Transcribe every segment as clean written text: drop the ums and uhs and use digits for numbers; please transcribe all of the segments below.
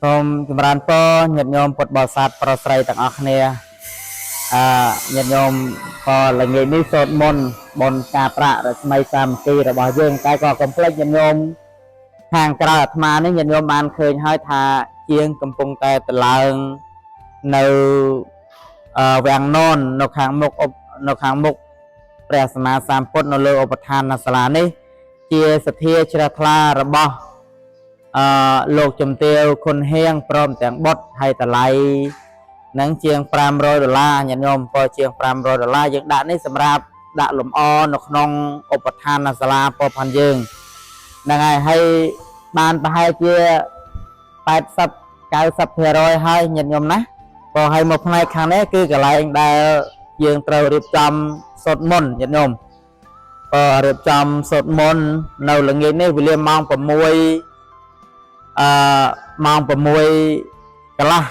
សូមចម្រើនពរញាតិញោមពុទ្ធបរិស័ទប្រុសស្រីទាំងអស់គ្នាញាតិញោមក៏ល្ងាចនេះសូត្រមន្តបុណ្យការប្រាក់រស្មីសាមគ្គីរបស់យើងតែក៏កុំភ្លេចញាតិញោមខាងក្រៅអាត្មានេះញាតិញោមបានឃើញហើយថាជាងកំពុងតែទៅឡើងនៅវាំងនននៅខាងមុខព្រះសម្មាសម្ពុទ្ធនៅលើឧបដ្ឋានសាលានេះជាសទ្ធាជ្រះថ្លារបស់លោកជំទាវខុនហៀងព្រមទាំងបុត្រហើយតម្លៃនឹងជាង$500ញាតិញោមពរជាង$500យើងដាក់នេះសម្រាប់ដាក់លំអនៅក្នុងឧបដ្ឋានសាលាពផាន់យើងហ្នឹងហើយបានប្រហែលជា80-90% ហើយញាតិញោមណាក៏ហើយមកផ្នែកខាងនេះគឺកន្លែងដែលយើងត្រូវរៀបចំសូត្រមន្តញាតិញោមក៏រៀបចំសូត្រមន្តនៅល្ងាចនេះវេលាម៉ោង6ម៉ោង6កន្លះ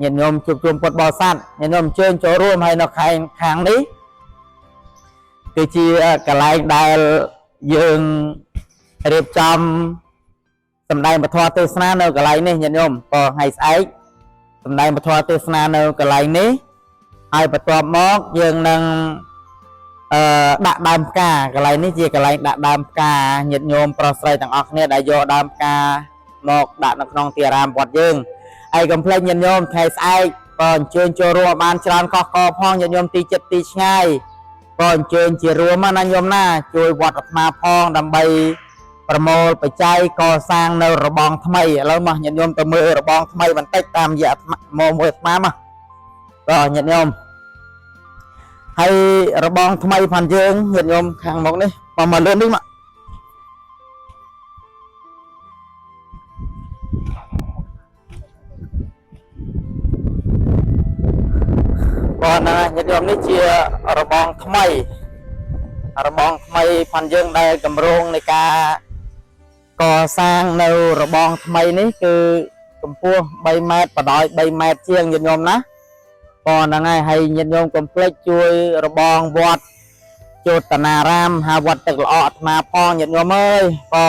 ញាតិញោមជួបជុំពុទ្ធបរិស័ទញាតិញោមអញ្ជើញចូលរួមហើយនៅខាងនេះគឺជាកន្លែងដែលយើងរៀបចំសម្ដែងពធទេសនានៅកន្លែងនេះញាតិញោមក៏ថ្ងៃស្អែកសម្ដែងពធទេសនានៅកន្លែងនេះហើយបន្ទាប់មកយើងនឹងដាក់ដើមផ្កាកន្លែងនេះជាកន្លែងដាក់ដើមផ្កាញាតិញោមប្រុសស្រីទាំងអស់គ្នាដែលយកដើមផ្កាមកដាក់នៅក្នុងទីអារាមវត្តយើងហើយកុំភ្លេចញាតិញោមថ្ងៃស្អែកក៏អញ្ជើញចូលរួមបានច្រើនកកផងញាតិញោមទីចិត្តទីឆ្ងាយក៏អញ្ជើញជារួមណាញោមណាជួយវត្តអាត្មាផងដើម្បីប្រមូលបច្ច័យកសាងនៅរបងថ្មីឥឡូវមកញាតិញោមទៅមើលរបងថ្មីបន្តិចតាមរយៈមកមួយអាត្មាមកក៏ញាតិញោមហើយរបងថ្មីផងយើងញាតិញោមខាងមុខនេះមកលឿននេះមកបងណាញាតិញោមនេះជារបងថ្មីផងយើងដែលកម្រងនៃការកសាងនៅរបងថ្មីនេះគឺកម្ពស់3ម៉ែត្របដោយ3ម៉ែត្រជាងញាតិញោមណាបងហ្នឹងហើយញាតិញោមកុំភ្លេចជួយរបងវត្តជោតនារាមហាវត្តទឹកល្អអាត្មាផងញាតិញោមអើយក៏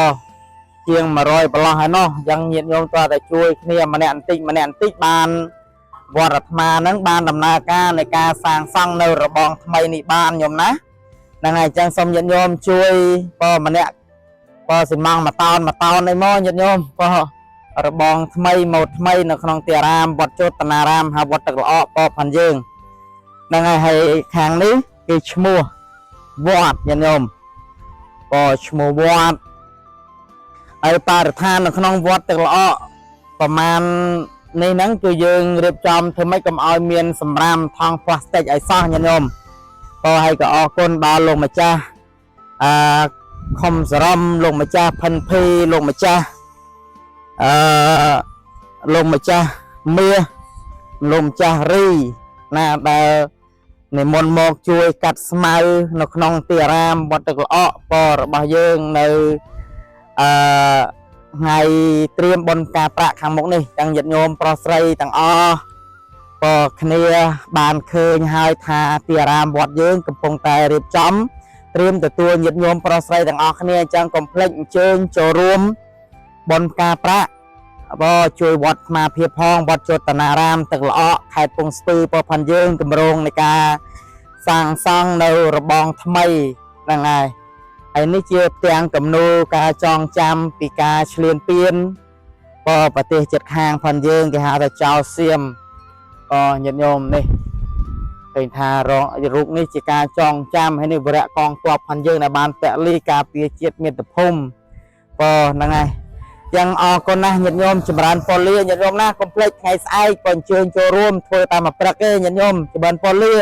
ជាង100ប្រឡោះហើយនោះអញ្ចឹងញាតិញោមតើតែជួយគ្នាម្នាក់បន្តិចបានវត្តអាត្មាហ្នឹងបានដំណើរការនៃការសាងសង់នៅរបងថ្មីនេះបានញោមណាហ្នឹងហើយអញ្ចឹងសូមញាតិញោមជួយក៏ម្នាក់ក៏សិមង1តោននេះមកញាតិញោមក៏របងថ្មីម៉ូតថ្មីនៅក្នុងទីអារាមវត្តជោតនារាមហើយវត្តទឹកល្អពផាន់យើងហ្នឹងហើយខាងនេះគឺឈ្មោះវត្តញាតិញោមក៏ឈ្មោះវត្តហើយបរិស្ថាននៅក្នុងវត្តទឹកល្អប្រមាណនេះហ្នឹងគឺយើងរៀបចំធ្វើម៉េចកុំឲ្យមានសម្រាមថង់ផ្លាស្ទិកឲ្យសោះញាតិញោមក៏ហើយក៏អរគុណដល់លោកម្ចាស់ខុំសរមលោកម្ចាស់ផិនភីលោកម្ចាស់លោកម្ចាស់មាសលោកម្ចាស់រីណាដែលនិមន្តមកជួយកាត់ស្មៅនៅក្នុងទីអារាមវត្តទឹកល្អពររបស់យើងនៅថ្ងៃត្រៀមបុណ្យការប្រាក់ខាងមុខនេះទាំងញាតិញោមប្រុសស្រីទាំងអស់ក៏គ្នាបានឃើញហើយថាទីអារាមវត្តយើងកំពុងតែរៀបចំត្រៀមទទួលញាតិញោមប្រុសស្រីទាំងអស់គ្នាអញ្ចឹងកុំភ្លេចអញ្ជើញចូលរួមបុណ្យការប្រាក់ជួយវត្តអាត្មាភាពផងវត្តជោតនារាមទឹកល្អខេត្តពងស្ពឺពផាន់យើងគម្រោងនៃការសាងសង់នៅរបងថ្មីហ្នឹងហើយនេះជាផ្ទាំងគំនូរការចងចាំពីការឈ្លានពានប្រទេសជិតខាងផាន់យើងគេហៅថាចៅសៀមញាតិញោមនេះឃើញថារូបនេះជាការចងចាំហើយនេះវរៈកងទ័ពផាន់យើងដែលបានពលីការពារជាតិមាតុភូមិហ្នឹងហើយយ៉ាងអរគុណណាស់ញាតិញោមចម្រើនពលីញាតិញោមណាកុំភ្លេចថ្ងៃស្អែកក៏អញ្ជើញចូលរួមធ្វើតាមព្រឹកទេញាតិញោមចម្រើនពលី